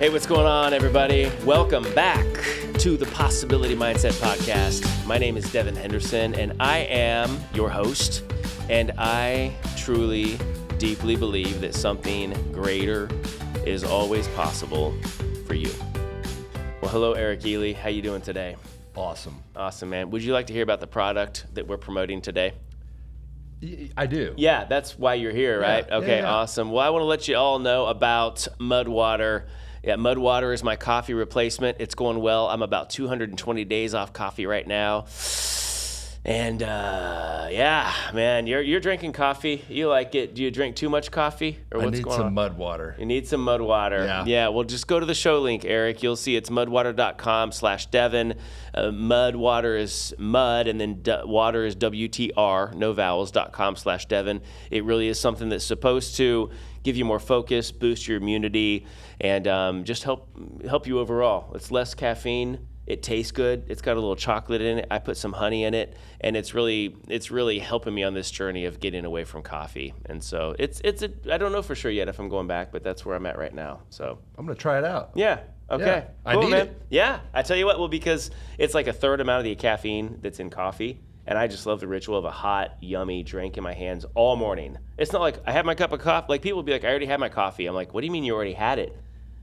Hey, what's going on, everybody? Welcome back to the Possibility Mindset Podcast. My name is Devin Henderson, and I am your host, and I truly, deeply believe that something greater is always possible for you. Well, hello, Eric Ely. How you doing today? Awesome. Awesome, man. Would you like to hear about the product that we're promoting today? I do. Yeah, that's why you're here, right? Yeah, Okay, yeah. Awesome. Well, I want to let you all know about Mud Water. Yeah, Mud Water is my coffee replacement. It's going well. I'm about 220 days off coffee right now. And yeah, man, you're drinking coffee. You like it. Do you drink too much coffee? Or what's I need going some on? mud water. You need some Mud Water. Yeah. Well, just go to the show link, Eric. You'll see it's mudwater.com/Devin. Mud Water is mud, and then water is WTR, no vowels.com/Devin. It really is something that's supposed to give you more focus, boost your immunity, and just help you overall. It's less caffeine. It tastes good. It's got a little chocolate in it. I put some honey in it, and it's really helping me on this journey of getting away from coffee. And so I don't know for sure yet if I'm going back, but that's where I'm at right now. So I'm going to try it out. yeah. Okay. Yeah, I Cool, need man. it. Yeah. I tell you what, well, because it's like a third amount of the caffeine that's in coffee. And I just love the ritual of a hot, yummy drink in my hands all morning. It's not like I have my cup of coffee. Like people would be like, I already had my coffee. I'm like, what do you mean you already had it?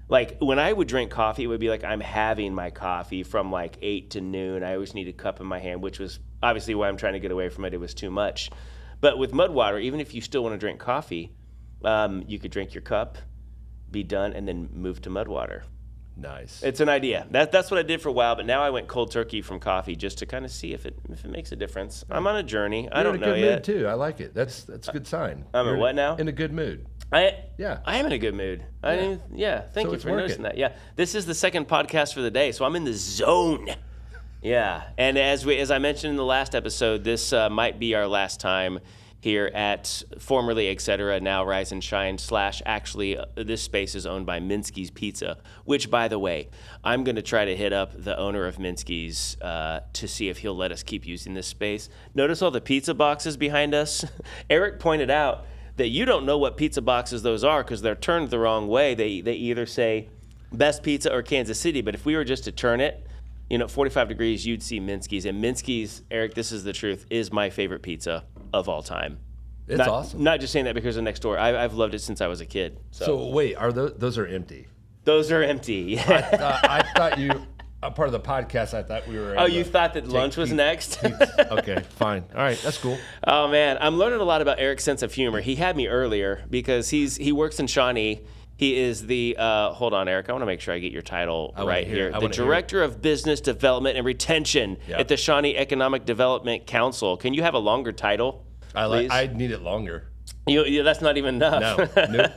Like when I would drink coffee, it would be like I'm having my coffee from like 8 to noon. I always need a cup in my hand, which was obviously why I'm trying to get away from it. It was too much. But with Mud Water, even if you still want to drink coffee, you could drink your cup, be done, and then move to Mud Water. Nice. It's an idea. That's what I did for a while, but now I went cold turkey from coffee just to kind of see if it makes a difference. I'm on a journey. I don't know You're in a good yet. mood too. I like it. That's a good sign. I'm in what now? In a good mood. I Yeah. am in a good mood. Thank So you it's for working. noticing that. Yeah, this is the second podcast for the day, so I'm in the zone. Yeah, and as I mentioned in the last episode, this might be our last time here at formerly Etc. now Rise and Shine / actually this space is owned by Minsky's Pizza, which by the way, I'm going to try to hit up the owner of Minsky's to see if he'll let us keep using this space. Notice all the pizza boxes behind us. Eric pointed out that you don't know what pizza boxes those are because they're turned the wrong way. They either say Best Pizza or Kansas City, but if we were just to turn it, 45 degrees, you'd see Minsky's. And Minsky's, Eric, this is the truth, is my favorite pizza of all time. It's awesome. Not just saying that because of next door. I've loved it since I was a kid. So wait, are those are empty? Those are empty. I thought you, a part of the podcast, I thought we were. Oh, you thought that lunch was next? Okay, fine. All right, that's cool. Oh, man. I'm learning a lot about Eric's sense of humor. He had me earlier because he works in Shawnee. He is the, hold on, Eric. I want to make sure I get your title right here. The Director of Business Development and Retention at the Shawnee Economic Development Council. Can you have a longer title? I need it longer. That's not even enough. No. Nope.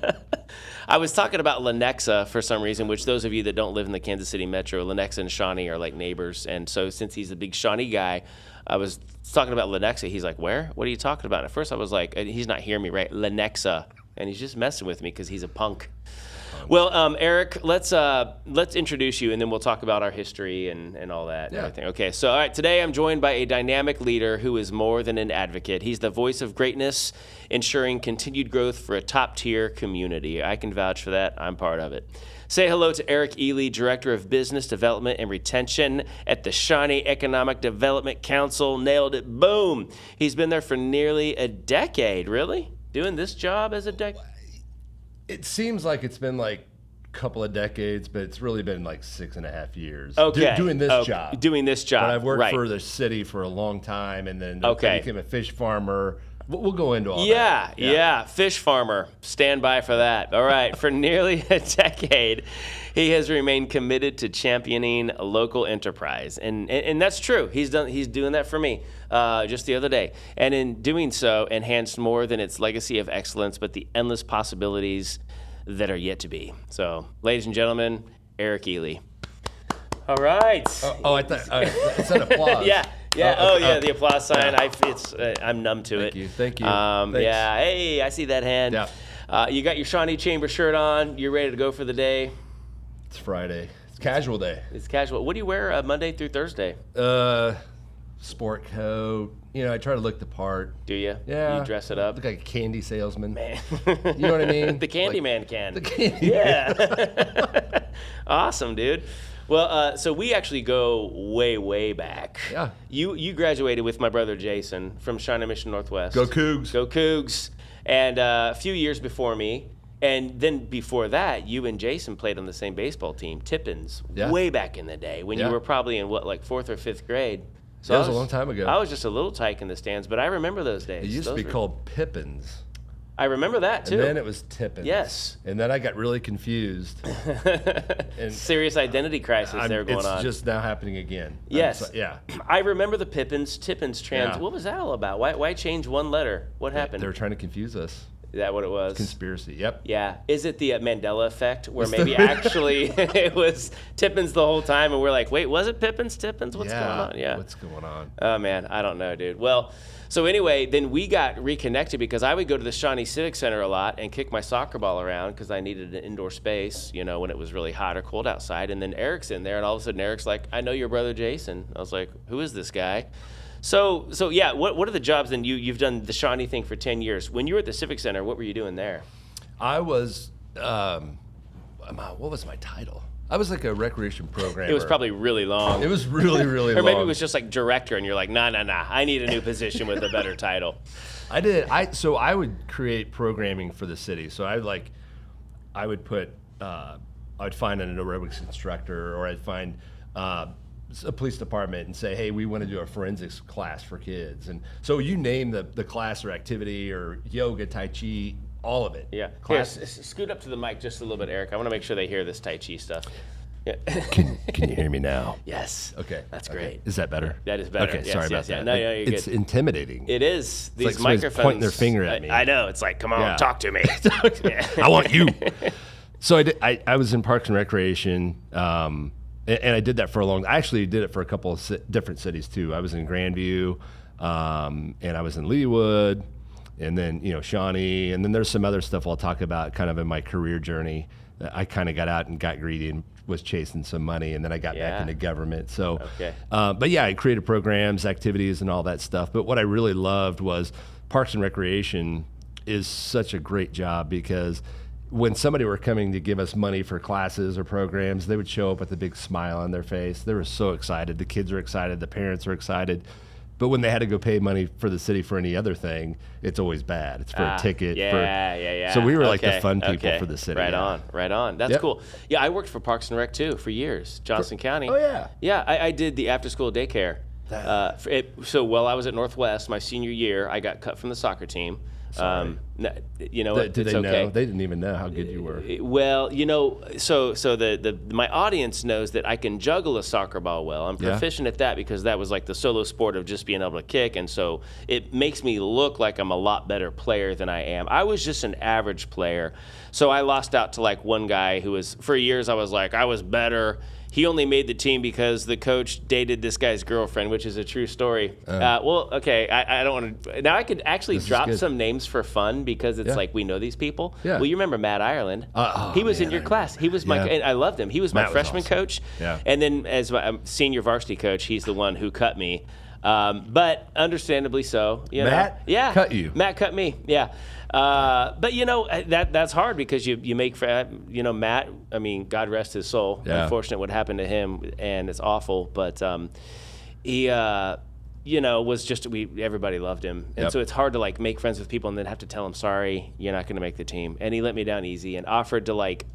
I was talking about Lenexa for some reason, which those of you that don't live in the Kansas City metro, Lenexa and Shawnee are like neighbors. And so since he's a big Shawnee guy, I was talking about Lenexa. He's like, where? What are you talking about? And at first I was like, he's not hearing me right. Lenexa. And he's just messing with me because he's a punk. Well, Eric, let's introduce you, and then we'll talk about our history and all that and everything. Okay, so all right, today I'm joined by a dynamic leader who is more than an advocate. He's the voice of greatness, ensuring continued growth for a top-tier community. I can vouch for that. I'm part of it. Say hello to Eric Ely, Director of Business Development and Retention at the Shawnee Economic Development Council. Nailed it. Boom. He's been there for nearly a decade. Really? Doing this job as a decade? It seems like it's been like a couple of decades, but it's really been like 6.5 years. Okay. Doing this job. Doing this job. But I've worked right. for the city for a long time, and then I became a fish farmer. We'll go into all that. Yeah, fish farmer. Stand by for that. All right, for nearly a decade, he has remained committed to championing a local enterprise, and that's true. He's doing that for me just the other day, and in doing so, enhanced more than its legacy of excellence, but the endless possibilities that are yet to be. So, ladies and gentlemen, Eric Ely. All right. I thought it's an applause. Yeah. The applause sign. I'm numb to it. Thank you. Thanks. Yeah. Hey, I see that hand. Yeah. You got your Shawnee Chamber shirt on. You're ready to go for the day. It's Friday. It's casual day. It's casual. What do you wear Monday through Thursday? Sport coat. I try to look the part. Do you? Yeah. You dress it up? Look like a candy salesman. Man. You know what I mean? The Candyman can. The candy. Yeah. Awesome, dude. Well, so we actually go way, way back. Yeah. You graduated with my brother Jason from Shawnee Mission Northwest. Go Cougs. Go Cougs. And a few years before me. And then before that, you and Jason played on the same baseball team, Tippins, way back in the day when you were probably in, like 4th or 5th grade. So that was a long time ago. I was just a little tyke in the stands, but I remember those days. It used to be called Pippins. I remember that, too. And then it was Tippins. Yes. And then I got really confused. And serious identity crisis there going on. It's just now happening again. Yes. Yeah. I remember the Tippins trans. Yeah. What was that all about? Why change one letter? What happened? They were trying to confuse us. Is that what it was? Conspiracy, yep. Yeah. Is it the Mandela effect where maybe actually it was Tippins the whole time and we're like, wait, was it Tippins? What's going on? Yeah. What's going on? Oh, man. I don't know, dude. Well, so anyway, then we got reconnected because I would go to the Shawnee Civic Center a lot and kick my soccer ball around because I needed an indoor space, when it was really hot or cold outside. And then Eric's in there and all of a sudden Eric's like, I know your brother Jason. I was like, who is this guy? So yeah, what are the jobs then? You've done the Shawnee thing for 10 years. When you were at the Civic Center, what were you doing there? I was, what was my title? I was like a recreation programmer. It was probably really long. It was really, really long. Or maybe it was just like director and you're like, nah, I need a new position with a better title. So I would create programming for the city. So I would find an aerobics instructor, or I'd find a police department and say, hey, we want to do a forensics class for kids. And so you name the class or activity or yoga, Tai Chi, all of it. Yeah. Here, scoot up to the mic just a little bit, Eric. I want to make sure they hear this Tai Chi stuff. Yeah. Can you hear me now? Yes. Okay. That's great. Is that better? That is better. Okay, yes, sorry yes, about that. No, you're good. It's intimidating. It is. These like somebody's microphones pointing their finger at me. I know. It's like, come on, talk to me. I want you. So I was in Parks and Recreation, and I did that for a long. I actually did it for a couple of different cities too. I was in Grandview, and I was in Leawood, and then Shawnee, and then there's some other stuff I'll talk about kind of in my career journey. I kind of got out and got greedy and was chasing some money, and then I got back into government. So, but yeah, I created programs, activities, and all that stuff. But what I really loved was Parks and Recreation is such a great job because when somebody were coming to give us money for classes or programs, they would show up with a big smile on their face. They were so excited. The kids were excited. The parents were excited. But when they had to go pay money for the city for any other thing, it's always bad. It's for a ticket. Yeah. So we were like the fun people for the city. Right on. That's cool. Yeah, I worked for Parks and Rec too for years, Johnson County. Oh yeah. Yeah, I did the after-school daycare. So while I was at Northwest, my senior year, I got cut from the soccer team. Sorry. Did they know? They didn't even know how good you were. Well, so my audience knows that I can juggle a soccer ball well. I'm proficient at that because that was like the solo sport of just being able to kick, and so it makes me look like I'm a lot better player than I am. I was just an average player, so I lost out to like one guy who was, for years I was like, I was better. He only made the team because the coach dated this guy's girlfriend, which is a true story. I don't want to. Now I could actually drop some names for fun because it's like we know these people. Yeah. Well, you remember Matt Ireland? He was in your class. He was and I loved him. He was my freshman coach. Yeah. And then as my senior varsity coach, he's the one who cut me. But understandably so. Matt cut you. Matt cut me. Yeah. But that's hard because you make Matt. I mean, God rest his soul. Yeah. Unfortunate what happened to him, and it's awful. But he, was just everybody loved him, and so it's hard to like make friends with people and then have to tell him sorry, you're not going to make the team. And he let me down easy and offered to like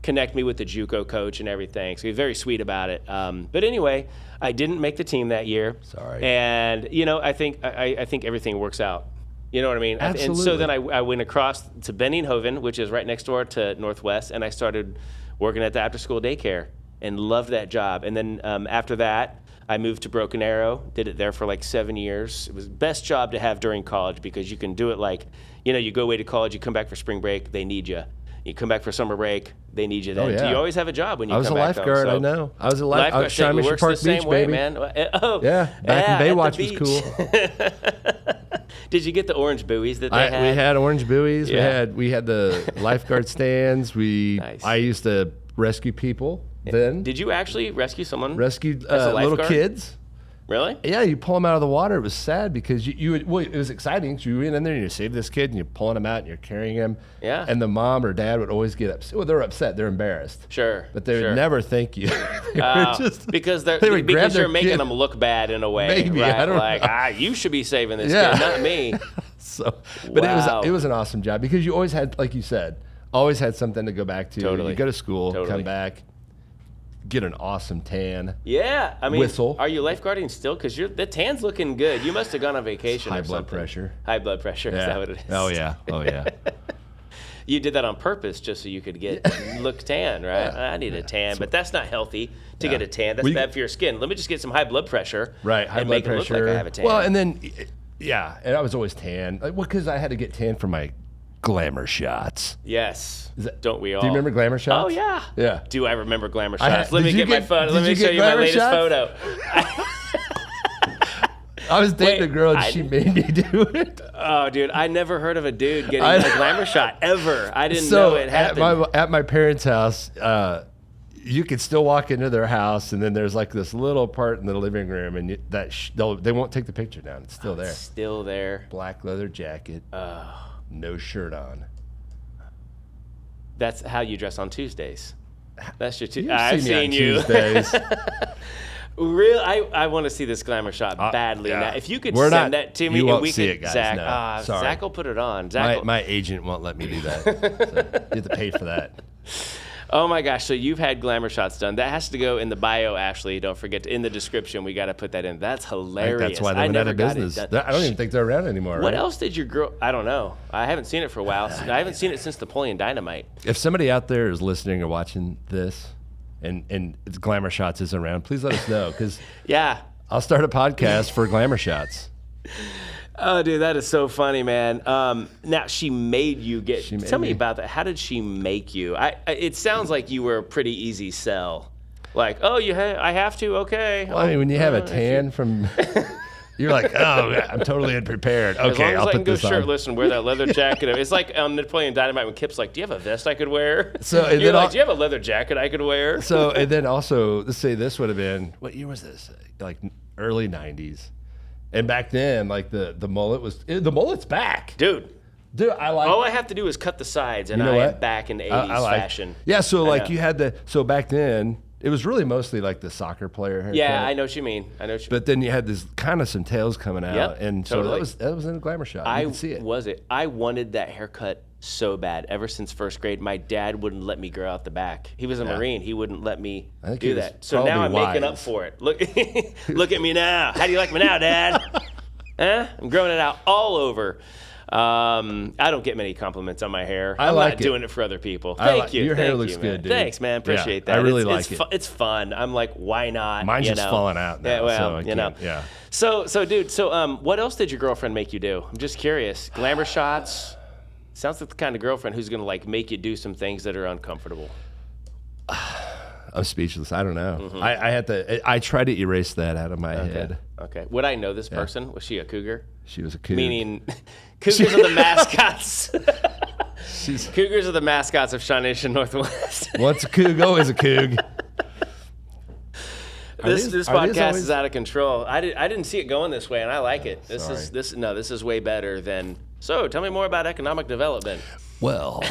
connect me with the JUCO coach and everything. So he was very sweet about it. But anyway, I didn't make the team that year. Sorry. And I think everything works out. You know what I mean? Absolutely. And so then I went across to Benninghoven, which is right next door to Northwest, and I started working at the after-school daycare and loved that job. And then after that, I moved to Broken Arrow, did it there for like 7 years. It was the best job to have during college because you can do it like, you go away to college, you come back for spring break, they need you. You come back for summer break, they need you then. Oh, yeah. You always have a job when you come back. I was a lifeguard, I know. I was a lifeguard. Shawnee Mission Park Beach, baby. Man. Oh, yeah, back in Baywatch was cool. Did you get the orange buoys that they had? We had orange buoys. Yeah. We had the lifeguard stands. Nice. I used to rescue people then. Did you actually rescue someone? Rescued little kids. Really? Yeah, you pull them out of the water. It was sad because it was exciting. So you went in there and you save this kid and you're pulling him out and you're carrying him. Yeah. And the mom or dad would always get upset. Well, they're upset. They're embarrassed. Sure. But they would sure. never thank you. They were just, because would grab you're their making kid. them look bad in a way. Maybe, right? I don't like, know. you should be saving this Yeah. kid, not me. So, but Wow. it was an awesome job because you always had, like you said, always had something to go back to. Totally. You go to school, Totally. come back, get an awesome tan. Yeah, I mean, Whistle. are you lifeguarding still? Because the tan's looking good. You must have gone on vacation. High or blood something. pressure. High blood pressure. Is that what it is? Oh yeah. Oh yeah. You did that on purpose just so you could look tan, right? Yeah. I need a tan, but that's not healthy to get a tan. That's Well, bad for your skin. Let me just get some high blood pressure. Right. High and blood make pressure. it look like I have a tan. Well, and then yeah, and I was always tan. Like, well, because I had to get tan for my Glamour Shots. yes. Don't we all? Do you remember Glamour Shots? Oh yeah. Yeah. Do I remember Glamour I- Shots? Let me did you get my get- photo. did Let me you show get you my Glamour latest Shots? photo. I was dating Wait, a girl and she made me do it. Oh, dude, I never heard of a dude getting a glamour shot ever. I didn't know it happened. At my parents' house, you could still walk into their house, and then there's like this little part in the living room, and they won't take the picture down. It's still there. Still there. Black leather jacket, no shirt on. That's how you dress on Tuesdays. That's your You've I've seen me on seen you. Tuesdays. Real, I want to see this glamour shot badly. yeah. Now, if you could We're send not- that to me, you and won't we see could, it, guys, Zach. no. Sorry. Zach will put it on. Zach, My agent won't let me do that. So you have to pay for that. oh my gosh! So you've had glamour shots done. That has to go in the bio, Ashley. Don't forget in the description. We got to put that in. That's I hilarious. think that's why they went out never of got it business. done. I don't even think they're around anymore. What right? else did your girl? I don't know. I haven't seen it for a while. I haven't seen it since Napoleon Dynamite. If somebody out there is listening or watching this, and Glamour Shots is around, please let us know because Yeah. I'll start a podcast for Glamour Shots. Oh, dude, that is so funny, man. Now she made you get. She made Tell me me. about that. How did she make you? It sounds like you were a pretty easy sell. Like, oh, I have to. Okay. Well, I mean, when you have a tan from, you're like, oh, I'm totally unprepared. As long Okay, as I'll I can put go this on. shirtless and wear that leather jacket. It's like on Napoleon Dynamite when Kip's like, "Do you have a vest I could wear?" So, and you're then like, "Do you have a leather jacket I could wear?" So, and then also, let's say this would have been, what year was this? Like early 90s. And back then, like the mullet's back. Dude, Dude, I like all I have to do is cut the sides, and You know I am what? back in 80s I like, fashion. Yeah, so I like know. you had so back then, it was really mostly like the soccer player haircut. Yeah, I know what you mean. But then you had this kind of some tails coming out, Yep, and totally. so that was in a Glamour Shot. You could see it. I wanted that haircut so bad. Ever since first grade, my dad wouldn't let me grow out the back. He was a Marine. He wouldn't let me I think he do was that. So now I'm probably making up wise. for it. Look, look at me now. How do you like me now, Dad? Huh? I'm growing it out all over. I don't get many compliments on my hair. I I'm like not it. doing it for other people. I Thank like- you. your hair Thank looks you, good, man. dude. Thanks, man. Appreciate Yeah, that. I really it's, like it. It's fun. I'm like, why not? Mine's you just know? falling out now, Yeah, well, so I you know. can't- yeah. So, dude. So, what else did your girlfriend make you do? I'm just curious. Glamour shots. Sounds like the kind of girlfriend who's gonna like make you do some things that are uncomfortable. I'm speechless. I don't know. I had to. I tried to erase that out of my head. Okay. Would I know this person? Was she a cougar? She was a cougar. Meaning, cougars are the mascots. She's Cougars are the mascots of Shawnee Northwest. once a coug, always a coug. This are these podcast always- is out of control. I didn't see it going this way, and I like it. This Sorry. this is way better than. So, tell me more about economic development. Well,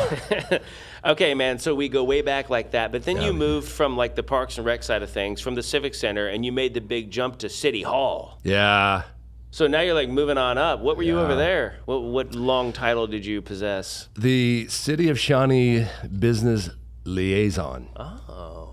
Okay, man. So we go way back like that, but then you moved from like the Parks and Rec side of things, from the Civic Center, and you made the big jump to City Hall. yeah. So now you're like moving on up. What were you over Yeah. there? What long title did you possess? The City of Shawnee Business Liaison. Oh,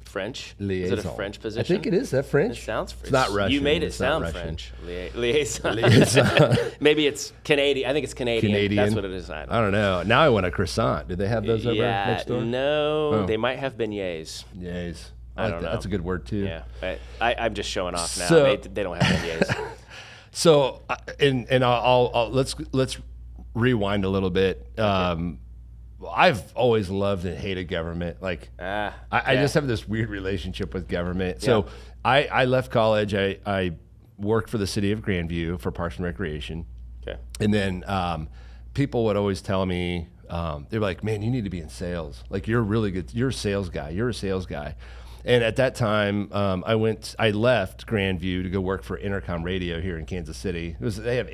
French. Liaison. Is it a French position? I think it is. That French? It sounds. It's not Russian. You made it It's not sound Russian. French. Liaison. Liaison. Maybe it's Canadian. I think it's Canadian. Canadian. That's what it is. I I don't know. Now I want a croissant. Did they have those over yeah, next door? no, Oh. they might have beignets. Yes. I don't that. know. That's a good word too. Yeah, but I'm just showing off now. So- they don't have beignets. So, and I'll let's rewind a little bit. I've always loved and hated government. Like I yeah. just have this weird relationship with government. So I left college. I worked for the city of Grandview for Parks and Recreation. Okay. And then people would always tell me, they were like, man, you need to be in sales. Like, you're really good. You're a sales guy. You're a sales guy. And at that time, I left Grandview to go work for Intercom Radio here in Kansas City. They had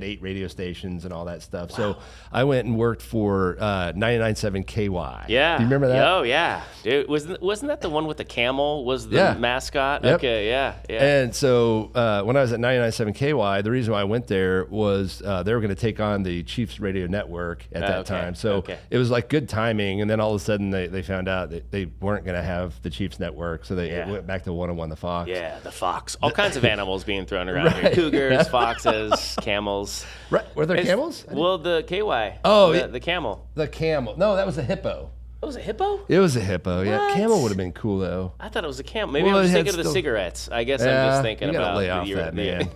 8 radio stations and all that stuff. Wow. So I went and worked for 99.7 KY. Yeah. Do you remember that? Oh yeah, dude. Wasn't that the one with the camel? Was the mascot? Yep. Okay, yeah. And so when I was at 99.7 KY, the reason why I went there was they were going to take on the Chiefs Radio Network at that time. So it was like good timing. And then all of a sudden they found out that they weren't going to have the Chiefs Network. So they went back to 101 The Fox. Yeah, the fox. All kinds of animals being thrown around here. Cougars, foxes, camels. Right. Were there camels? Well, the KY. Oh, the camel. The camel. No, that was a hippo. It was a hippo? It was a hippo, yeah. What? Camel would have been cool, though. I thought it was a camel. Maybe I was thinking of the cigarettes. I guess I'm just thinking about lay off the that, man.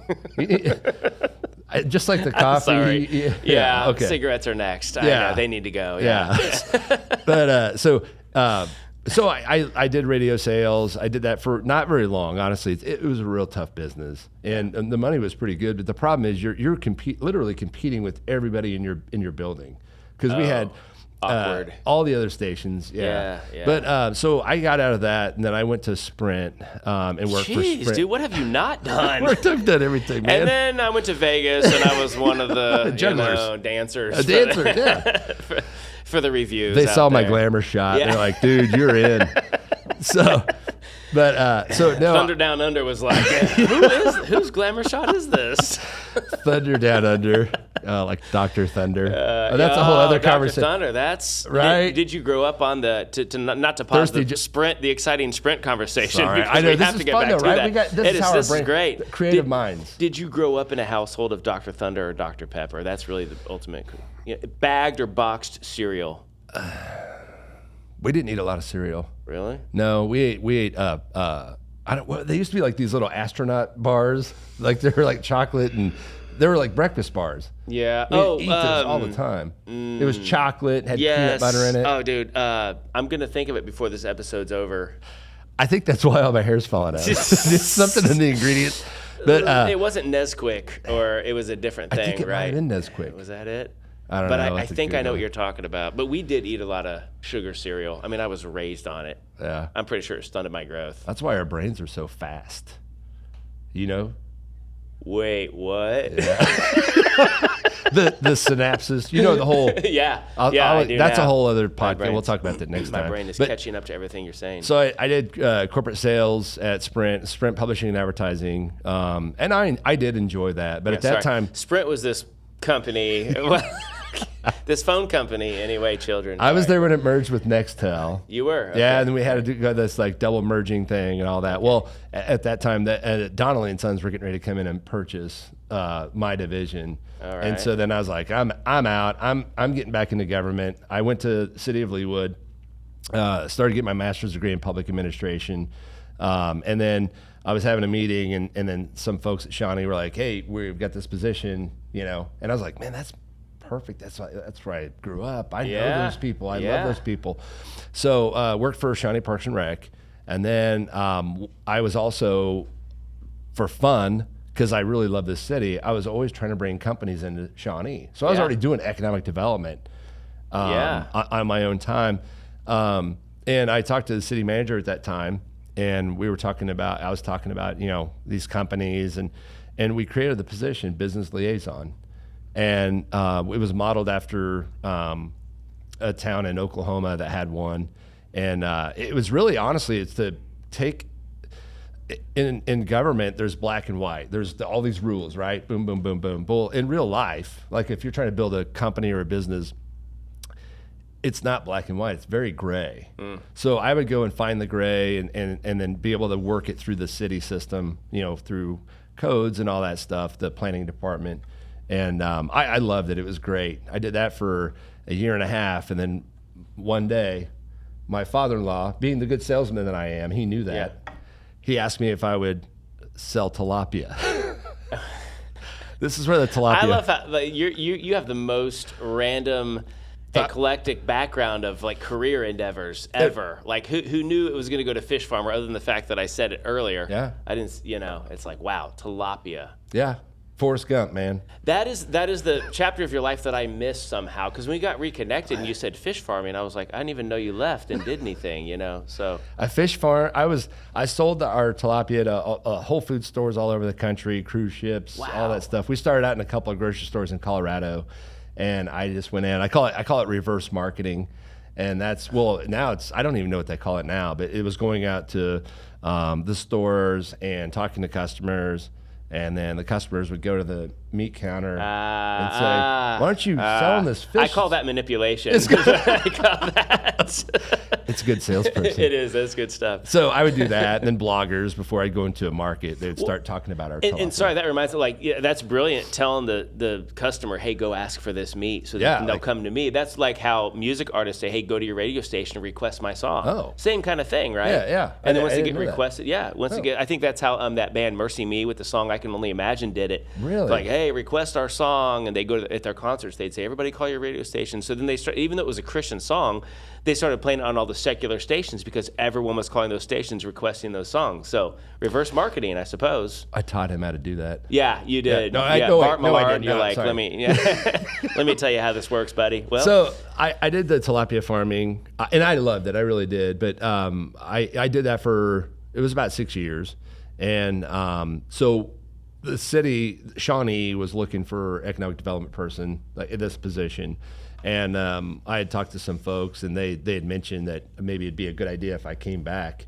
Just like the coffee. Sorry. Yeah, okay. Cigarettes are next. I know, they need to go. Yeah. But so I did radio sales. I did that for not very long, honestly. It was a real tough business, and the money was pretty good. But the problem is you're literally competing with everybody in your building, because we had awkward all the other stations. Yeah. But so I got out of that, and then I went to Sprint and worked for Sprint. Dude, what have you not done? I've done everything, man. And then I went to Vegas, and I was one of the dancers. A dancer, yeah. For the reviews. They saw my Glamour Shot. They're like, dude, you're in. So no. Thunder Down Under was like, whose Glamour Shot is this? Thunder Down Under, like Dr. Thunder. That's a whole other conversation. Dr. Thunder, that's right. Did you grow up on not to pause the exciting Sprint conversation? Sorry, I know this is fun though, right? This is great. Creative minds. Did you grow up in a household of Dr. Thunder or Dr. Pepper? That's really the ultimate. Bagged or boxed cereal? We didn't eat a lot of cereal. Really? No, we ate. They used to be like these little astronaut bars, like they were like chocolate, and they were like breakfast bars. Yeah. We eat those all the time. It was chocolate, had peanut butter in it. Oh, dude, I'm gonna think of it before this episode's over. I think that's why all my hair's falling out. It's something in the ingredients. But it wasn't Nesquik, or it was a different thing, I think it right? might have been Nesquik. Was that it? I don't know. But I think I know what you're talking about. But we did eat a lot of sugar cereal. I mean, I was raised on it. Yeah. I'm pretty sure it stunted my growth. That's why our brains are so fast. You know? Wait, what? Yeah. the synapses. You know the whole. Yeah. That's a whole other podcast. We'll talk about that next time. My brain is catching up to everything you're saying. So I did corporate sales at Sprint Publishing and Advertising, and I did enjoy that. But at that time, Sprint was this company. This phone company, anyway, children. I was there when it merged with Nextel. You were? Okay. Yeah, and then we had to do this like double merging thing and all that. Well, at that time, Donnelly and Sons were getting ready to come in and purchase my division. All right. And so then I was like, I'm out. I'm getting back into government. I went to the city of Leawood, started getting my master's degree in public administration, and then I was having a meeting, and then some folks at Shawnee were like, hey, we've got this position, and I was like, man, that's perfect. That's where I grew up. I know those people. I love those people. So worked for Shawnee Parks and Rec, and then I was also, for fun, because I really love this city, I was always trying to bring companies into Shawnee. So I was already doing economic development on my own time. And I talked to the city manager at that time, and I was talking about these companies, and we created the position business liaison. And it was modeled after a town in Oklahoma that had one. And it was really, honestly, it's to take, in government, there's black and white. There's all these rules, right? Boom, boom, boom, boom. Well, in real life, like if you're trying to build a company or a business, it's not black and white. It's very gray. So I would go and find the gray and then be able to work it through the city system, through codes and all that stuff, the planning department. And I loved it. It was great. I did that for a year and a half. And then one day, my father-in-law, being the good salesman that I am, he knew that. Yeah. He asked me if I would sell tilapia. This is where the tilapia. I love how you have the most random, eclectic background of like career endeavors ever. Like who knew it was going to go to fish farmer, other than the fact that I said it earlier. Yeah. I didn't. It's like, wow, tilapia. Yeah. Forrest Gump, man. That is the chapter of your life that I missed somehow, because when we got reconnected and you said fish farming, I was like, I didn't even know you left and did anything, So A fish farm. I sold our tilapia to Whole Food stores all over the country, cruise ships, all that stuff. We started out in a couple of grocery stores in Colorado, and I just went in. I call it reverse marketing, and now I don't even know what they call it now, but it was going out to the stores and talking to customers. And then the customers would go to the meat counter and say, why aren't you selling this fish? I call that manipulation. It's good. I call that. It's a good salesperson. It is. That's good stuff. So I would do that. And then bloggers, before I'd go into a market, they'd start talking about our and sorry, that reminds me, that's brilliant, telling the customer, hey, go ask for this meat so that they'll come to me. That's like how music artists say, hey, go to your radio station and request my song. Oh. Same kind of thing, right? Yeah. And then once they get requested, I think that's how that band Mercy Me with the song I Can Only Imagine did it. Really? Like, hey, request our song. And they go at their concerts, they'd say, everybody call your radio station. So then they start, even though it was a Christian song, they started playing it on all the secular stations because everyone was calling those stations requesting those songs. So reverse marketing, I suppose. I taught him how to do that. Yeah, you did. Bart Millard, you're like, let me tell you how this works, buddy. Well, so I did the tilapia farming, and I loved it. I really did. But I did that it was about 6 years. And so the city, Shawnee, was looking for economic development person in this position. And I had talked to some folks, and they had mentioned that maybe it'd be a good idea if I came back.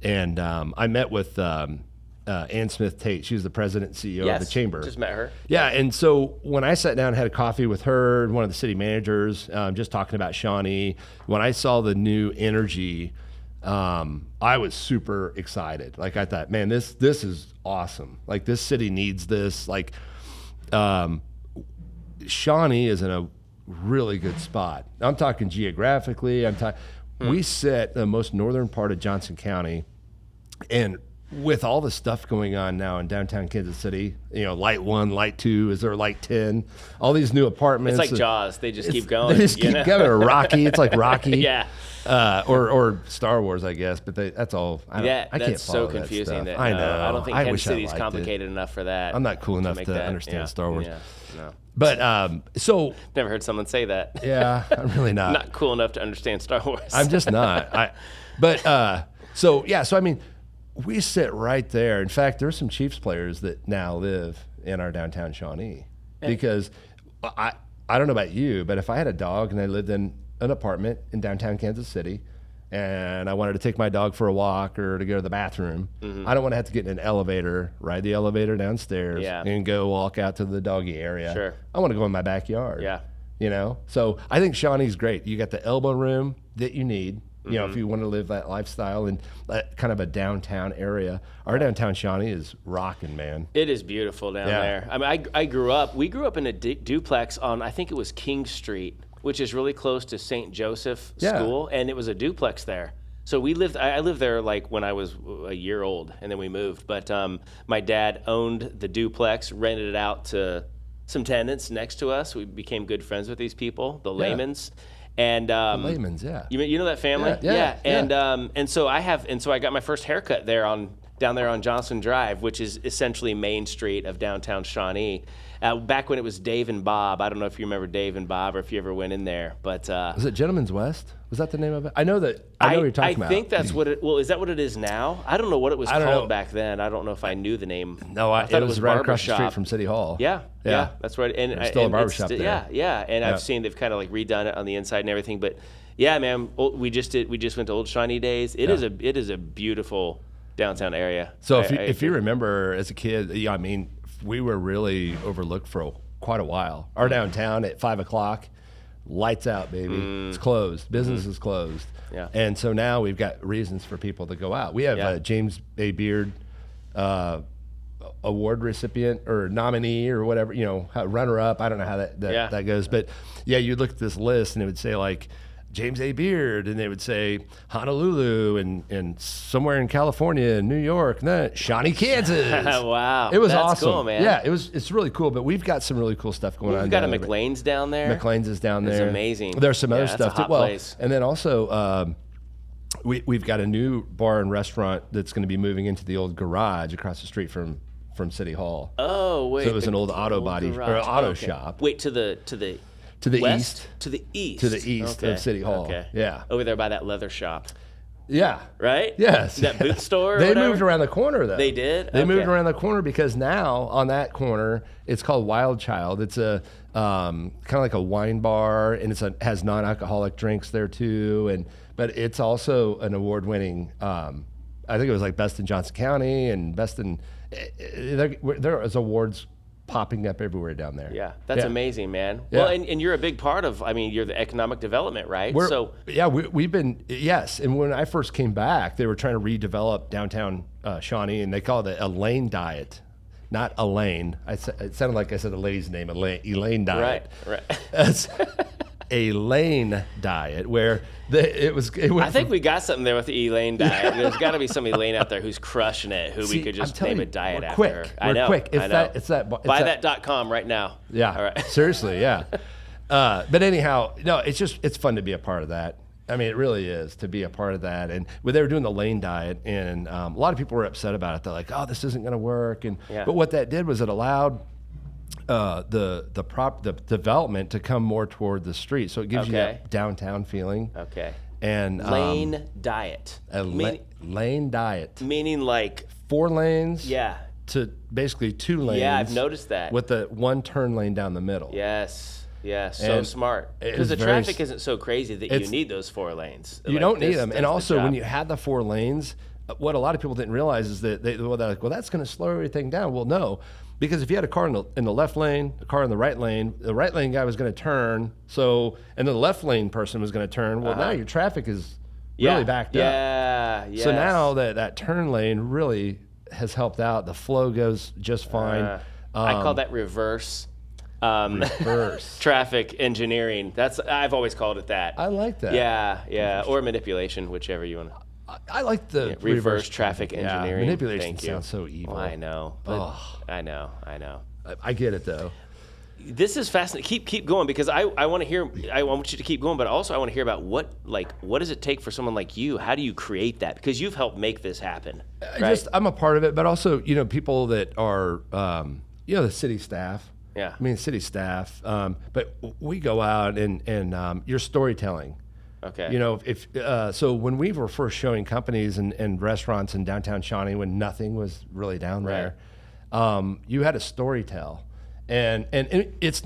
And I met with Ann Smith Tate. She was the president and CEO of the chamber. Just met her. Yeah, and so when I sat down and had a coffee with her and one of the city managers, just talking about Shawnee, when I saw the new energy, I was super excited. Like, I thought, man, this is awesome. Like, this city needs this. Like, Shawnee is in a really good spot. I'm talking geographically. We sit in the most northern part of Johnson County, and with all the stuff going on now in downtown Kansas City, Light 1, Light 2, is there Light 10? All these new apartments. It's like Jaws. They just keep going. They just keep going. Or Rocky. It's like Rocky. Yeah. Or Star Wars, I guess. But that's all. I can't that's follow so confusing. That stuff. I know. I don't think Kansas City's complicated enough for that. I'm not cool enough to understand Star Wars. Yeah. No. But so never heard someone say that. Yeah, I'm really not. Not cool enough to understand Star Wars. I'm just not. So I mean, we sit right there. In fact, there's some Chiefs players that now live in our downtown Shawnee, because I don't know about you, but if I had a dog and I lived in an apartment in downtown Kansas City, and I wanted to take my dog for a walk or to go to the bathroom, I don't want to have to get in an elevator, ride the elevator downstairs, and go walk out to the doggy area. Sure. I want to go in my backyard. Yeah. So I think Shawnee's great. You got the elbow room that you need, if you want to live that lifestyle and that kind of a downtown area. Our downtown Shawnee is rocking, man. It is beautiful down there. I mean, we grew up in a duplex on, I think it was King Street, which is really close to St. Joseph School, and it was a duplex there. So I lived there like when I was a year old, and then we moved. But my dad owned the duplex, rented it out to some tenants next to us. We became good friends with these people, the Laymans. And the Laymans, you know that family? Yeah. And so I got my first haircut there down there on Johnson Drive, which is essentially Main Street of downtown Shawnee. Back when it was Dave and Bob. I don't know if you remember Dave and Bob or if you ever went in there, but was it Gentleman's West? Was that the name of it? I know what you're talking about. I think that's what it. Well, is that what it is now? I don't know what it was called back then. I don't know if I knew the name. No, I thought it was right across the street from City Hall. Yeah, that's right. And there's still a barbershop there. Yeah. And I've seen they've kind of like redone it on the inside and everything. But yeah, man, we just went to Old Shawnee Days. It is a beautiful downtown area. So if you remember as a kid, I mean, we were really overlooked for quite a while. Our downtown at 5 o'clock, lights out, baby. It's closed. Business is closed. Yeah. And so now we've got reasons for people to go out. We have James A. Beard award recipient or nominee or whatever, runner up. I don't know how that goes. But you'd look at this list and it would say like James A. Beard, and they would say Honolulu and somewhere in California and New York, and then Shawnee, Kansas. Wow. It was That's awesome. Cool, man. Yeah, it's really cool, but we've got some really cool stuff going on. We've got a McLean's down there. McLean's is down there. It's amazing. There's some other stuff too. Place. And then also we've got a new bar and restaurant that's going to be moving into the old garage across the street from from City Hall. Oh, wait. So it was an old auto body or auto shop. Wait, to the west? east. To the east. To the east of City Hall. Okay. Yeah. Over there by that leather shop. Yeah. Right? Yes. That boot store or They whatever? moved around the corner, though. They did? They moved Okay. around the corner because now on that corner, it's called Wild Child. It's a kind of like a wine bar, and has non-alcoholic drinks there too. But it's also an award-winning. I think it was like best in Johnson County and best in. There is awards popping up everywhere down there. Yeah, that's amazing, man. Yeah. Well, and you're a big part of, I mean, you're the economic development, right? We've been, yes. And when I first came back, they were trying to redevelop downtown Shawnee, and they call it a lane diet, not Elaine. It sounded like I said a lady's name, Elaine diet. Right. That's a lane diet where it went I think we got something there with the Elaine diet. There's got to be some Elaine out there who's crushing it, who we could just name a diet after her. I know. Quick. I know. Buy that. that.com right now. Yeah. All right. Seriously, yeah. But anyhow, no, it's fun to be a part of that. I mean, it really is to be a part of that. And when they were doing the lane diet, and a lot of people were upset about it. They're like, "Oh, this isn't going to work." But what that did was it allowed the development to come more toward the street, so it gives you that downtown feeling. Okay. And lane diet. Lane diet. Meaning like 4 lanes. Yeah. To basically 2 lanes. Yeah, I've noticed that. With the 1 turn lane down the middle. Yes. Yeah, so And smart. Because the traffic isn't so crazy that you need those 4 lanes. You don't need them. And also, when you had the 4 lanes, what a lot of people didn't realize is that they're like, well, that's going to slow everything down. Well, no, because if you had a car in the left lane, a car in the right lane guy was going to turn. And then the left lane person was going to turn. Well, now your traffic is really backed up. Yeah. Yes. So now that turn lane really has helped out. The flow goes just fine. I call that reverse reverse traffic engineering. I've always called it that. I like that. Yeah, or manipulation, whichever you want to. I like the reverse traffic engineering. Yeah, manipulation sounds so evil. Well, I know. But I know. I get it though. This is fascinating. Keep going, because I want to hear. I want you to keep going, but also I want to hear about what does it take for someone like you? How do you create that? Because you've helped make this happen. Right? I'm a part of it, but also people that are the city staff. Yeah. I mean, city staff. But we go out and your storytelling. Okay. So when we were first showing companies and restaurants in downtown Shawnee, when nothing was really down there, you had a story tell. And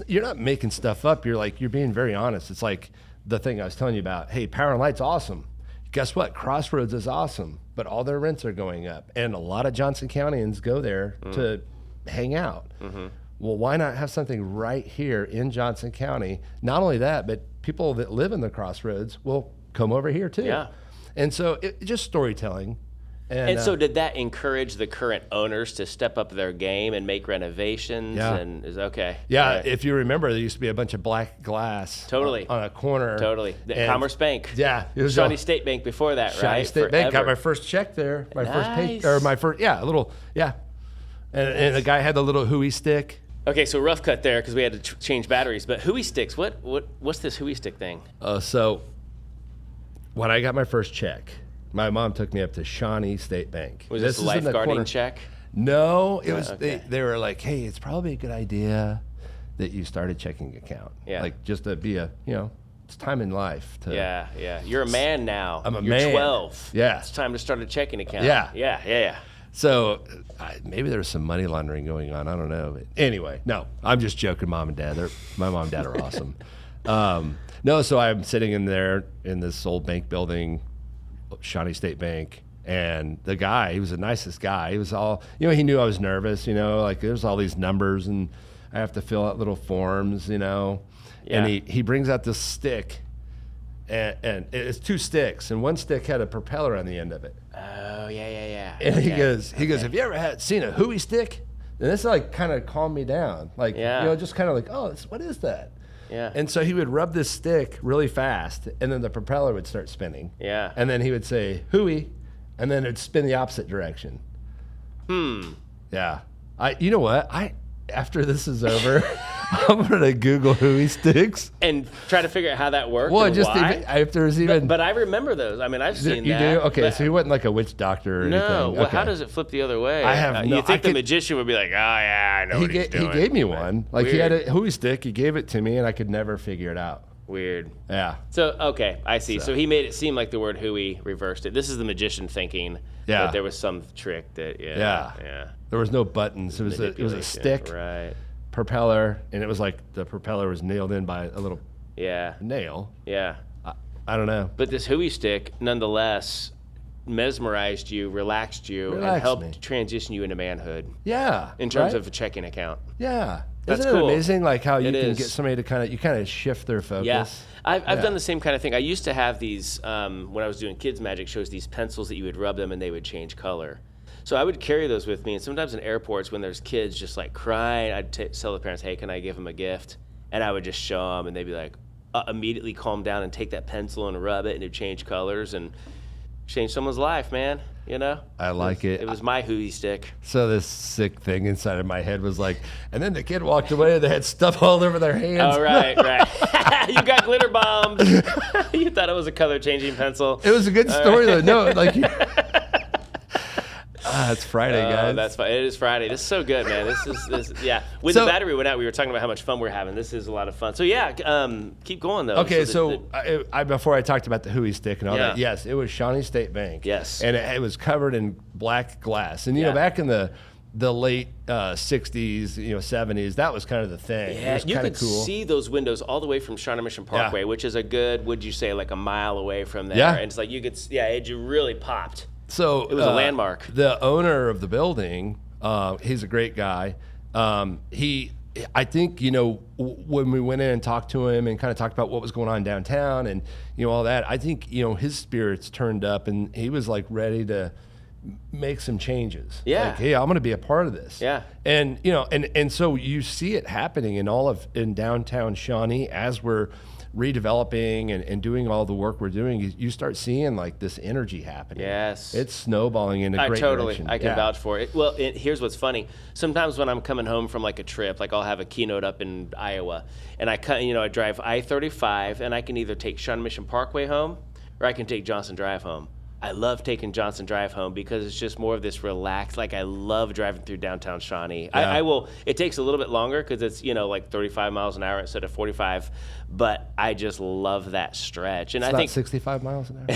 you're not making stuff up. You're being very honest. It's like the thing I was telling you about. Hey, Power and Light's awesome. Guess what? Crossroads is awesome, but all their rents are going up, and a lot of Johnson Countyans go there to hang out. Mm-hmm. Well, why not have something right here in Johnson County? Not only that, but people that live in the Crossroads will come over here too. Yeah. And so just storytelling. And so did that encourage the current owners to step up their game and make renovations? Yeah. And is okay. Yeah. Right. If you remember, there used to be a bunch of black glass Totally. on a corner. Totally. The Commerce Bank. Yeah. It was Shawnee State Bank before that, Shawnee right? State Bank. Got my first check there. My first And the guy had the little hooey stick. Okay, so rough cut there because we had to change batteries. But hooey sticks, what's this hooey stick thing? So when I got my first check, my mom took me up to Shawnee State Bank. Was this a lifeguarding check? No, it was. Okay. They were like, "Hey, it's probably a good idea that you start a checking account. Yeah. Like just to be it's time in life to. Yeah. You're a man now. I'm a You're man. 12. Yeah. It's time to start a checking account. Yeah. So maybe there was some money laundering going on. I don't know. But anyway, no, I'm just joking, Mom and Dad. My mom and Dad are awesome. No, so I'm sitting in there in this old bank building, Shawnee State Bank, and the guy, he was the nicest guy. He was all, he knew I was nervous, like there's all these numbers and I have to fill out little forms, Yeah. And he brings out this stick, and it's 2 sticks, and 1 stick had a propeller on the end of it. Oh, yeah. And he goes, have you ever seen a hooey stick? And this kind of calmed me down. Just kind of like, oh, what is that? Yeah. And so he would rub this stick really fast, and then the propeller would start spinning. Yeah. And then he would say, hooey, and then it'd spin the opposite direction. Yeah. You know what? after this is over, I'm gonna Google Huey sticks and try to figure out how that worked. Well, and just why. if there's even. But I remember those. I mean, I've seen you that. do? Okay, but, so he wasn't like a witch doctor or no. anything. Well, Okay. how does it flip the other way? I have no. You think the magician would be like, oh yeah, I know what he's doing. He gave me one. Like Weird. he had a Huey stick. He gave it to me, and I could never figure it out. Weird. Yeah. So okay, I see. So he made it seem like the word Huey reversed it. This is the magician thinking that there was some trick that yeah. There was no buttons. It was a stick, right? Propeller, and it was like the propeller was nailed in by a little nail. Yeah. I don't know. But this Huey stick, nonetheless, mesmerized you, relaxed you, and helped transition you into manhood. Yeah. In terms of a checking account. Yeah. That's Isn't it cool. amazing? Like how you can is. get somebody to kind of shift their focus. Yeah. I've done the same kind of thing. I used to have these, when I was doing kids magic shows, these pencils that you would rub them and they would change color. So I would carry those with me. And sometimes in airports when there's kids just like crying, I'd tell the parents, hey, can I give them a gift? And I would just show them and they'd be like, immediately calm down and take that pencil and rub it and it'd change colors and change someone's life, man. You know? I like it. It was my Huey stick. So this sick thing inside of my head was like, and then the kid walked away and they had stuff all over their hands. Oh, right. You got glitter bombed. You thought it was a color changing pencil. It was a good story though. No, like it's Friday, guys. That's fine. It is Friday. This is so good, man. This yeah. When the battery went out, we were talking about how much fun we're having. This is a lot of fun. So yeah, keep going though. Okay, I before I talked about the Huey stick and all that, yes, it was Shawnee State Bank. Yes. And it was covered in black glass. And you know, back in the late 60s, 70s, that was kind of the thing. Yeah, it was you kind of could cool. see those windows all the way from Shawnee Mission Parkway, which is a good, would you say, like a mile away from there. Yeah. And it's like you could, it really popped. So it was a landmark. The owner of the building, he's a great guy. I think, when we went in and talked to him and kind of talked about what was going on downtown and, all that, I think, his spirits turned up and he was like ready to make some changes. Yeah. Like, hey, I'm going to be a part of this. Yeah. And, and so you see it happening in downtown Shawnee as we're redeveloping and doing all the work we're doing. You start seeing like this energy happening. Yes. It's snowballing in a great direction. I can vouch for it. Well, here's what's funny. Sometimes when I'm coming home from like a trip, like I'll have a keynote up in Iowa and I drive I-35 and I can either take Shawnee Mission Parkway home or I can take Johnson Drive home. I love taking Johnson Drive home because it's just more of this relaxed, like I love driving through downtown Shawnee. Yeah. I will, it takes a little bit longer because it's, like 35 miles an hour instead of 45, but I just love that stretch. And It's I not think 65 miles an hour.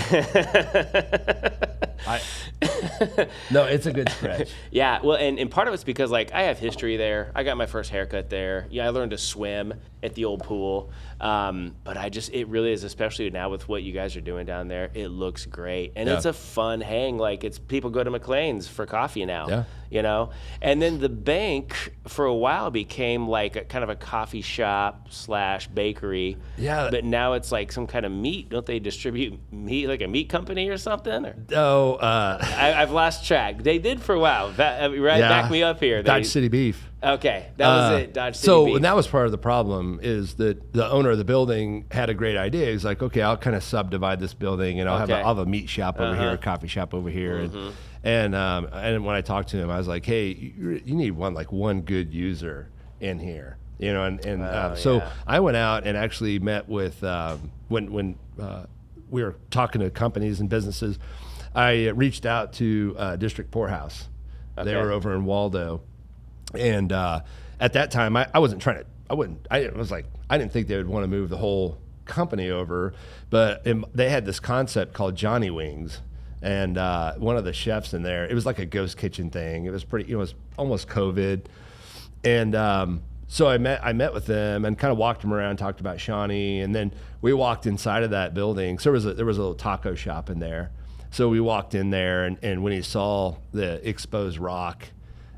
No, it's a good stretch. Yeah, well, and part of it's because like I have history there. I got my first haircut there. Yeah, I learned to swim at the old pool. But it really is, especially now with what you guys are doing down there. It looks great, and it's a fun hang. Like it's people go to McLean's for coffee now. Yeah. And then the bank for a while became like a kind of a coffee shop / bakery. Yeah. But now it's like some kind of meat. Don't they distribute meat like a meat company or something? Or? Oh, I've lost track. They did for a while. Back me up here. Dodge City Beef. Okay, that was it. Dodge City Beef. And that was part of the problem is that the owner of the building had a great idea. He's like, okay, I'll kind of subdivide this building and I'll have a meat shop over here, a coffee shop over here. And when I talked to him, I was like, hey, you need one good user in here. So I went out and actually met with when we were talking to companies and businesses. I reached out to District Poorhouse. Okay. They were over in Waldo, and at that time I wasn't trying to. I didn't think they would want to move the whole company over, but they had this concept called Johnny Wings, and one of the chefs in there. It was like a ghost kitchen thing. It was pretty. It was almost COVID, and. So I met with them and kind of walked them around, talked about Shawnee, and then we walked inside of that building. So there was a little taco shop in there. So we walked in there, and when he saw the exposed rock,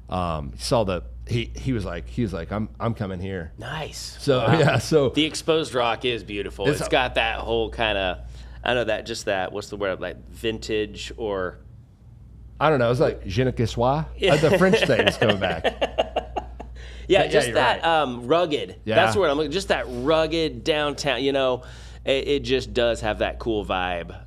he was like, I'm coming here. Nice. So wow. So the exposed rock is beautiful. It's got that whole kind of, I know that just that. What's the word, like vintage or? I don't know. It's like je ne sais quoi. The French thing is coming back. Yeah, just that right. Rugged. Yeah. That's the word I'm looking. Just that rugged downtown. It just does have that cool vibe.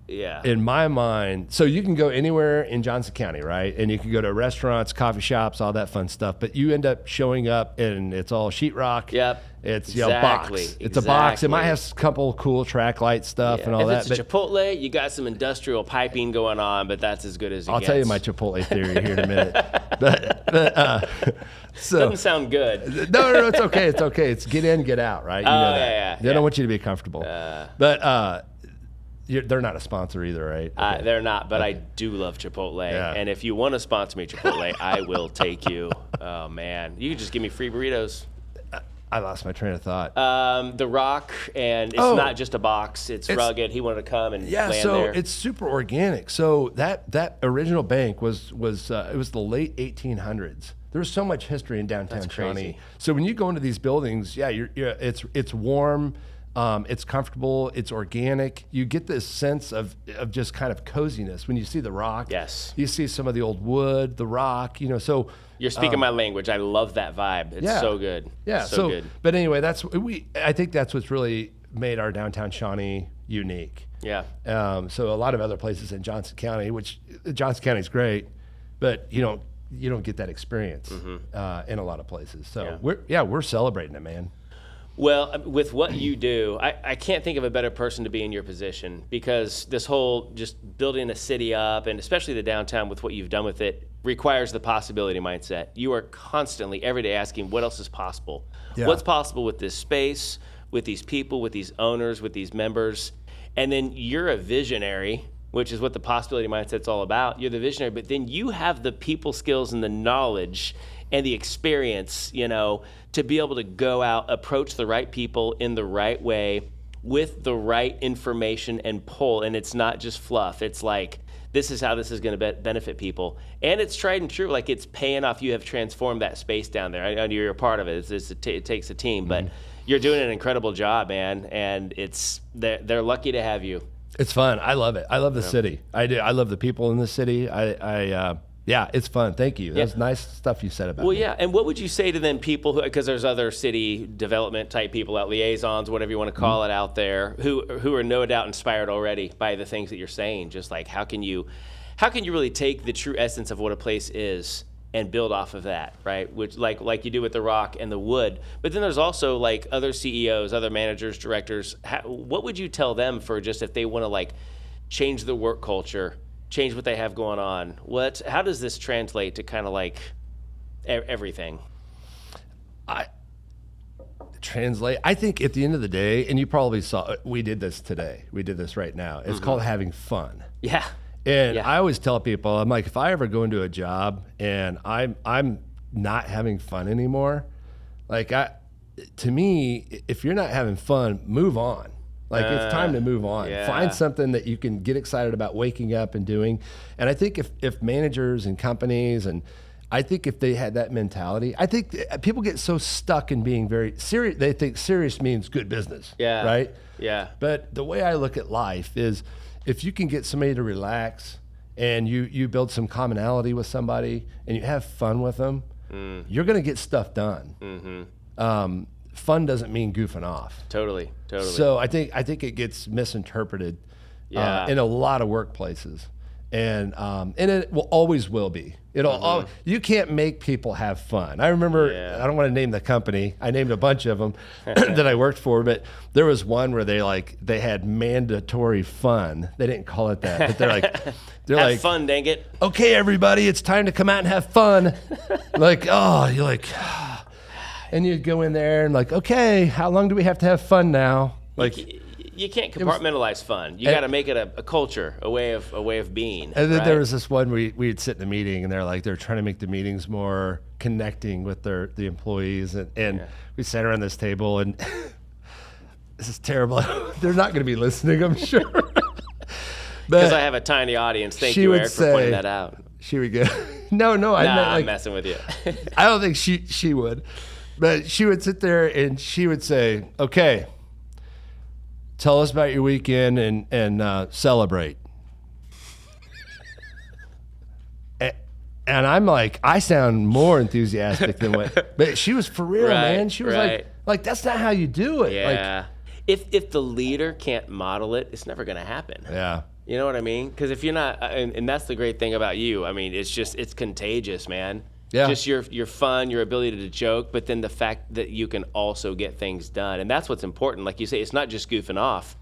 Yeah. in my mind, so you can go anywhere in Johnson County, right? And you can go to restaurants, coffee shops, all that fun stuff. But you end up showing up and it's all sheetrock. Yep. It's Exactly. box. It's a box. It might have a couple cool track light stuff and all if that. it's a Chipotle, you got some industrial piping going on, but that's as good as it I'll gets. tell you my Chipotle theory here in a minute. So Doesn't sound good. no, it's okay. It's okay. It's get in, get out, right? You know that. Yeah. They don't want you to be comfortable. But they're not a sponsor either, right? Okay. They're not, but I do love Chipotle. Yeah. And if you want to sponsor me, Chipotle, I will take you. Oh, man. You can just give me free burritos. I lost my train of thought. The Rock, and it's not just a box. It's rugged. He wanted to come and land there. It's super organic. So that original bank was it was the late 1800s. There was so much history in downtown Shawnee. So when you go into these buildings, it's warm. It's comfortable. It's organic. You get this sense of just kind of coziness when you see the Rock. Yes. You see some of the old wood, the Rock. So You're speaking my language. I love that vibe. It's so good. Yeah. So good. But anyway, I think that's what's really made our downtown Shawnee unique. Yeah. So a lot of other places in Johnson County, which Johnson County is great, but you don't get that experience in a lot of places. So we're celebrating it, man. Well, with what you do, I can't think of a better person to be in your position, because this whole just building a city up, and especially the downtown with what you've done with it, requires the possibility mindset. You are constantly, every day, asking what else is possible. Yeah. What's possible with this space, with these people, with these owners, with these members? And then you're a visionary, which is what the possibility mindset's all about. You're the visionary, but then you have the people skills and the knowledge and the experience, to be able to go out, approach the right people in the right way with the right information and pull. And it's not just fluff. It's like, this is how this is going to benefit people. And it's tried and true. Like, it's paying off. You have transformed that space down there. I know you're a part of it. It takes a team, but you're doing an incredible job, man. And they're lucky to have you. It's fun. I love it. I love the city. I do. I love the people in the city. Yeah, it's fun. Thank you. That's nice stuff you said about me. Yeah. And what would you say to them people who, because there's other city development type people out, liaisons, whatever you want to call it out there, who are no doubt inspired already by the things that you're saying? Just like, how can you really take the true essence of what a place is and build off of that, right? Which like you do with the Rock and the wood. But then there's also like other CEOs, other managers, directors. What would you tell them for just if they want to like change the work culture, change what they have going on? How does this translate to kind of like everything? I think at the end of the day, and you probably saw, we did this today. We did this right now. It's called having fun. Yeah. And I always tell people, I'm like, if I ever go into a job and I'm not having fun anymore, like to me, if you're not having fun, move on. Like, it's time to move on. Yeah. Find something that you can get excited about waking up and doing. And I think if managers and companies, and I think if they had that mentality, I think people get so stuck in being very serious. They think serious means good business. Yeah. Right? Yeah. But the way I look at life is, if you can get somebody to relax and you build some commonality with somebody and you have fun with them, you're going to get stuff done. Fun doesn't mean goofing off. Totally. So I think it gets misinterpreted in a lot of workplaces, and it always will be. You can't make people have fun. I remember, I don't want to name the company. I named a bunch of them that I worked for, but there was one where they had mandatory fun. They didn't call it that, but they're have like, fun, dang it. Okay, everybody, it's time to come out and have fun. You're like. And you'd go in there and like, okay, how long do we have to have fun now? Like, you can't compartmentalize fun. You got to make it a culture, a way of being. And then there was this one we'd sit in a meeting, and they're trying to make the meetings more connecting with the employees, and we sat around this table, and this is terrible. They're not going to be listening, I'm sure. Because I have a tiny audience. Thank you, Eric, for pointing that out. She would go, no, I'm messing with you. I don't think she would. But she would sit there and she would say, okay, tell us about your weekend and celebrate. And I'm like, I sound more enthusiastic than what, but she was for real, man. She was like, that's not how you do it. Yeah. If the leader can't model it, it's never going to happen. Yeah. You know what I mean? Because if you're not, and that's the great thing about you. I mean, it's contagious, man. Yeah. Just your fun, your ability to joke, but then the fact that you can also get things done, and that's what's important. Like you say, it's not just goofing off.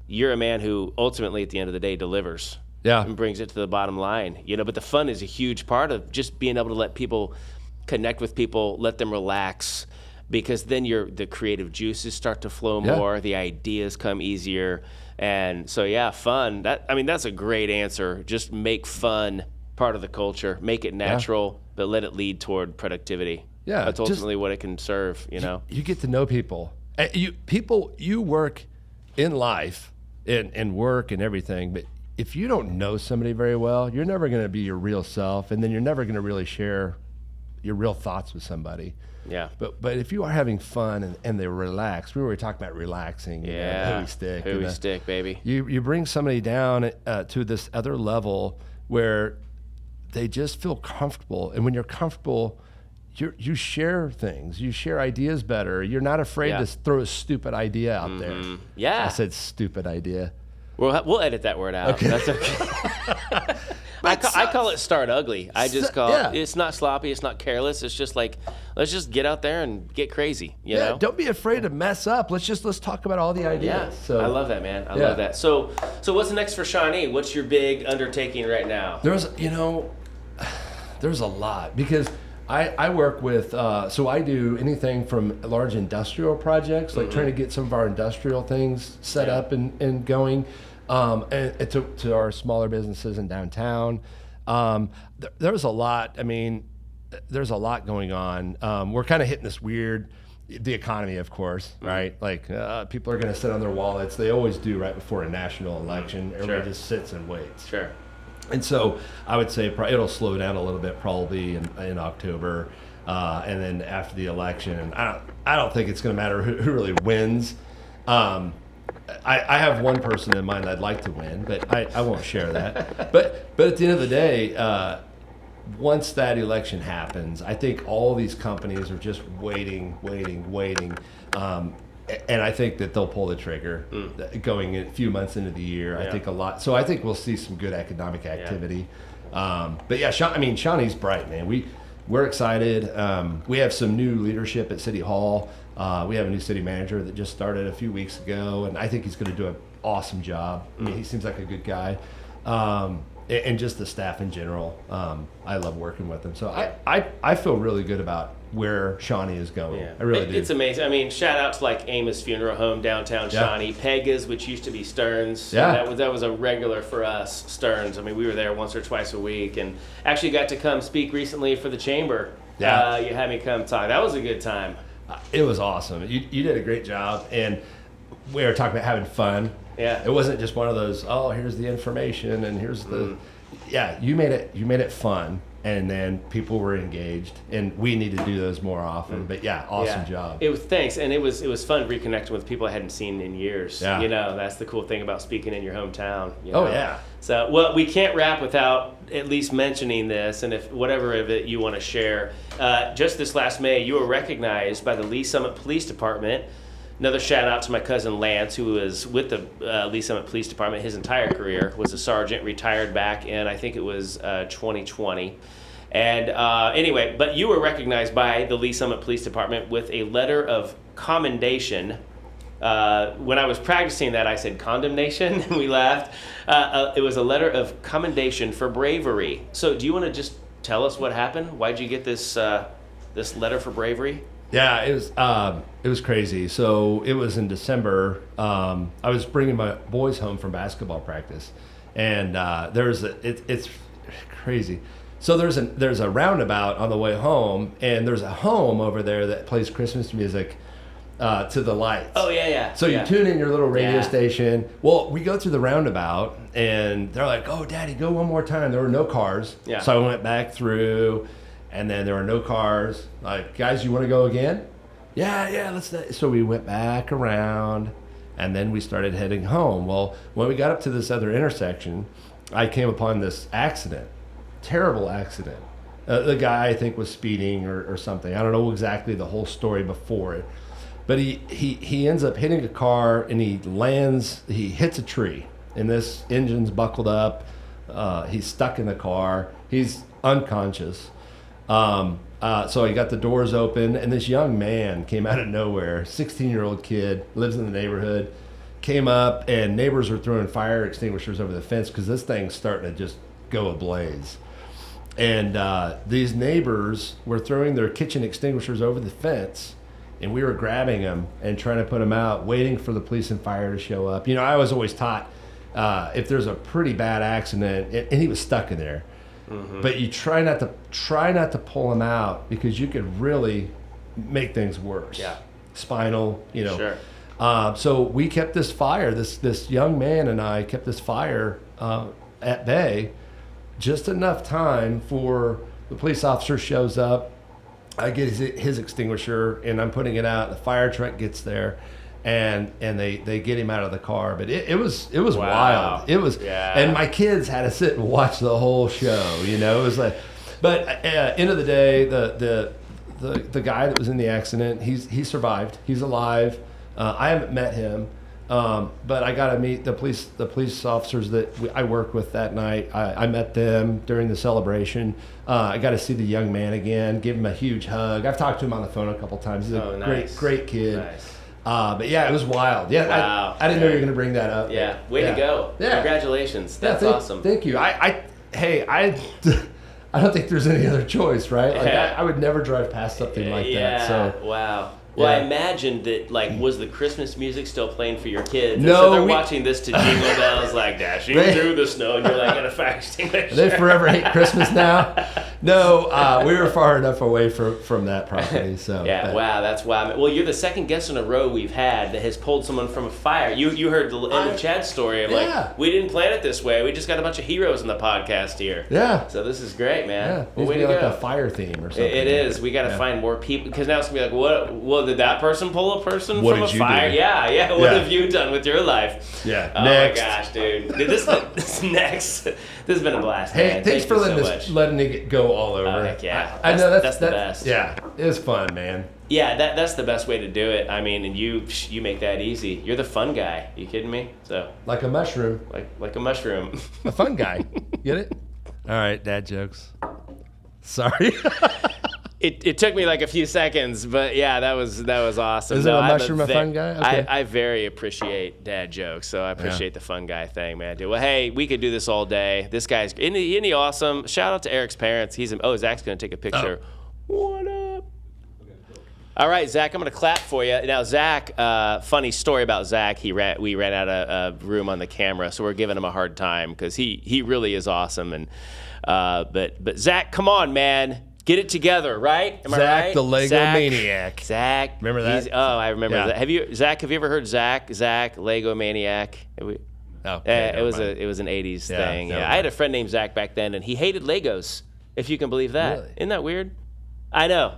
You're a man who ultimately, at the end of the day, delivers. Yeah. And brings it to the bottom line. But the fun is a huge part of just being able to let people connect with people, let them relax, because then the creative juices start to flow more, the ideas come easier. And so, fun. That's a great answer. Just make fun part of the culture, make it natural, but let it lead toward productivity. Yeah. That's ultimately what it can serve, You get to know people. You work in life and work and everything, but if you don't know somebody very well, you're never going to be your real self, and then you're never going to really share your real thoughts with somebody. Yeah. But if you are having fun and they relax, we were talking about relaxing. Hooey stick. Hooey stick, baby. You bring somebody down to this other level where they just feel comfortable, and when you're comfortable, you share things, you share ideas better. You're not afraid to throw a stupid idea out there. Yeah. I said stupid idea. We'll edit that word out. Okay. That's okay. I call it start ugly. I just call it, it's not sloppy, it's not careless. It's just like, let's just get out there and get crazy, you know? Don't be afraid to mess up. Let's talk about all the ideas. Yeah, So I love that, man. I love that. So what's next for Shawnee? What's your big undertaking right now? There's a lot, because I work with, so I do anything from large industrial projects, like trying to get some of our industrial things set up and going, and to our smaller businesses in downtown. There's a lot. I mean, there's a lot going on. We're kind of hitting this weird, the economy, of course, right? Like people are going to sit on their wallets. They always do right before a national election. Everybody just sits and waits. Sure. And so I would say it'll slow down a little bit probably in October, and then after the election. And I don't think it's going to matter who really wins. I have one person in mind I'd like to win, but I won't share that. But at the end of the day, once that election happens, I think all these companies are just waiting. And I think that they'll pull the trigger going a few months into the year. I think a lot. So I think we'll see some good economic activity. But yeah, Shawnee's bright, man. We're excited. We have some new leadership at City Hall. We have a new city manager that just started a few weeks ago, and I think he's going to do an awesome job. I mean, he seems like a good guy. And just the staff in general. I love working with them. So I feel really good about where Shawnee is going. Yeah. I really do. It's amazing. I mean, shout out to like Amos Funeral Home downtown Shawnee, Pega's, which used to be Stearns. Yeah. That was a regular for us, Stearns. I mean, we were there once or twice a week, and actually got to come speak recently for the chamber. Yeah. You had me come talk. That was a good time. It was awesome. You did a great job, and we were talking about having fun. Yeah. It wasn't just one of those, here's the information and here's the you made it fun, and then people were engaged, and we need to do those more often. But awesome job. It was thanks, and it was fun reconnecting with people I hadn't seen in years. Yeah. That's the cool thing about speaking in your hometown. Oh yeah. So we can't wrap without at least mentioning this, and if whatever of it you want to share. Just this last May, you were recognized by the Lee Summit Police Department. Another shout out to my cousin Lance, who was with the Lee Summit Police Department his entire career, was a sergeant, retired back in, I think it was 2020. And anyway, but you were recognized by the Lee Summit Police Department with a letter of commendation. When I was practicing that, I said condemnation, and we laughed. It was a letter of commendation for bravery. So do you want to just tell us what happened? Why'd you get this letter for bravery? Yeah, it was crazy. So it was in December. I was bringing my boys home from basketball practice, and it's crazy. So there's a roundabout on the way home, and there's a home over there that plays Christmas music to the lights. Oh yeah. So you tune in your little radio station. Well, we go through the roundabout, and they're like, "Oh, Daddy, go one more time." There were no cars. Yeah. So I went back through. And then there were no cars. Like, guys, you want to go again? Yeah, let's do it. So we went back around, and then we started heading home. Well, when we got up to this other intersection, I came upon this accident, terrible accident. The guy, I think, was speeding or something. I don't know exactly the whole story before it. But he ends up hitting a car, and he hits a tree. and this engine's buckled up. He's stuck in the car. He's unconscious. So he got the doors open, and this young man came out of nowhere, 16-year-old kid, lives in the neighborhood, came up, and neighbors were throwing fire extinguishers over the fence because this thing's starting to just go ablaze. And these neighbors were throwing their kitchen extinguishers over the fence, and we were grabbing them and trying to put them out, waiting for the police and fire to show up. You know, I was always taught if there's a pretty bad accident, and he was stuck in there, but you try not to pull him out because you could really make things worse. Yeah. Spinal, you know. Sure. So we kept this fire. This young man and I kept this fire at bay, just enough time for the police officer shows up. I get his extinguisher and I'm putting it out. The fire truck gets there, and they get him out of the car. But it was Wow. wild. It was, Yeah. and my kids had to sit and watch the whole show. You know, it was like, but end of the day, the guy that was in the accident, he survived. He's alive. I haven't met him. But I got to meet the police officers that I worked with that night. I met them during the celebration. I got to see the young man again, give him a huge hug. I've talked to him on the phone a couple times. He's a great kid. Nice. But yeah, it was wild. Yeah, Wow. I didn't know you were going to bring that up. Yeah. Way to go. Yeah. Congratulations. That's awesome. Thank you. I don't think there's any other choice, right? Like I would never drive past something like that. So wow. Well, Yeah. I imagined that, like, was the Christmas music still playing for your kids? No, And so they're watching this to Jingle Bells, like, dashing through the snow, and you're like, in a fire extinguisher. They forever hate Christmas now. No, we were far enough away from that property. So Yeah, wow, that's wild. Well, you're the second guest in a row we've had that has pulled someone from a fire. You heard the end of Chad's story of, like, we didn't plan it this way. We just got a bunch of heroes in the podcast here. Yeah. So this is great, man. Yeah. Well, way Needs to to be go. like a fire theme or something. It is. We got to find more people, because now it's gonna be like, what? Well, did that person pull a person What from a did you fire? do? Yeah. What have you done with your life? Yeah. Oh Next. my gosh, dude. This next. This has been a blast. Hey, man. thanks Thank for you letting it go all over. Oh, heck yeah. I know that's the best. Yeah, it was fun, man. Yeah, that's the best way to do it. I mean, and you make that easy. You're the fun guy. You kidding me? So Like a mushroom. like a mushroom. A fun guy. Get it? All right, dad jokes. Sorry. It took me like a few seconds, but yeah, that was awesome. Is it a I'm mushroom a fun guy? Okay. I very appreciate dad jokes, so I appreciate the fun guy thing, man. Dude. Well, hey, we could do this all day. This guy's isn't he awesome? Shout out to Eric's parents. Zach's gonna take a picture. What up? All right, Zach, I'm going to clap for you. Now, Zach, funny story about Zach. We ran out of room on the camera, so we're giving him a hard time because he really is awesome. And but Zach, come on, man. Get it together, right? Am I Zach, right? the Lego maniac. Zach. Remember that? I remember Yeah. that. Have you ever heard Zach, Lego maniac? Okay, It was never mind. it was an 80s Yeah, thing. never Yeah. I had a friend named Zach back then, and he hated Legos, if you can believe that. Really? Isn't that weird? I know.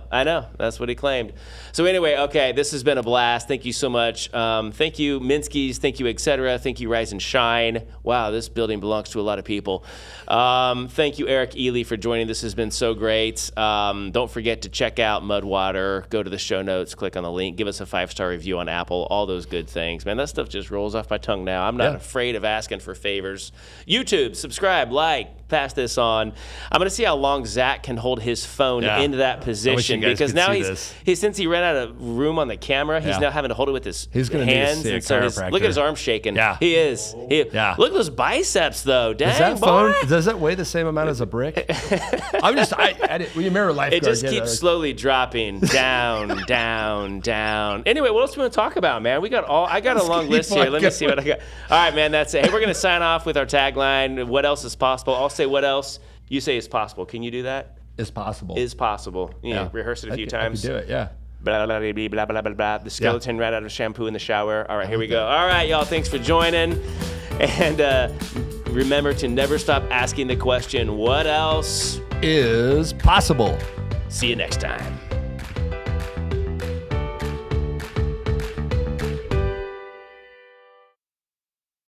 That's what he claimed. So anyway, okay, this has been a blast. Thank you so much. Thank you, Minsky's. Thank you, etc. Thank you, Rise and Shine. Wow, this building belongs to a lot of people. Thank you, Eric Ely, for joining. This has been so great. Don't forget to check out Mudwater. Go to the show notes, click on the link, give us a 5-star review on Apple, all those good things. Man, that stuff just rolls off my tongue now. I'm not afraid of asking for favors. YouTube, subscribe, like, pass this on. I'm going to see how long Zach can hold his phone into that position, you guys because could now see since he ran out of room on the camera, he's now having to hold it with his gonna need to hands. see a And so chiropractor. look at his arm shaking. Yeah. He is. Look at those biceps, though. Dang, Does that boy. phone, does that weigh the same amount as a brick? I'm just, I didn't, you remember Lifeguard? It just keeps slowly dropping down, down, down. Anyway, what else do we want to talk about, man? I got a long list here. Let me see what I got. All right, man, that's it. Hey, we're going to sign off with our tagline, what else is possible? I'll say what else. You say is possible. Can you do that? Is possible. Is possible. Rehearse it a few times. I can do it, yeah. Blah, blah, blah, blah, blah, blah, blah. The skeleton ran out of shampoo in the shower. All right, here we go. All right, y'all, thanks for joining. And remember to never stop asking the question, what else Is possible. See you next time.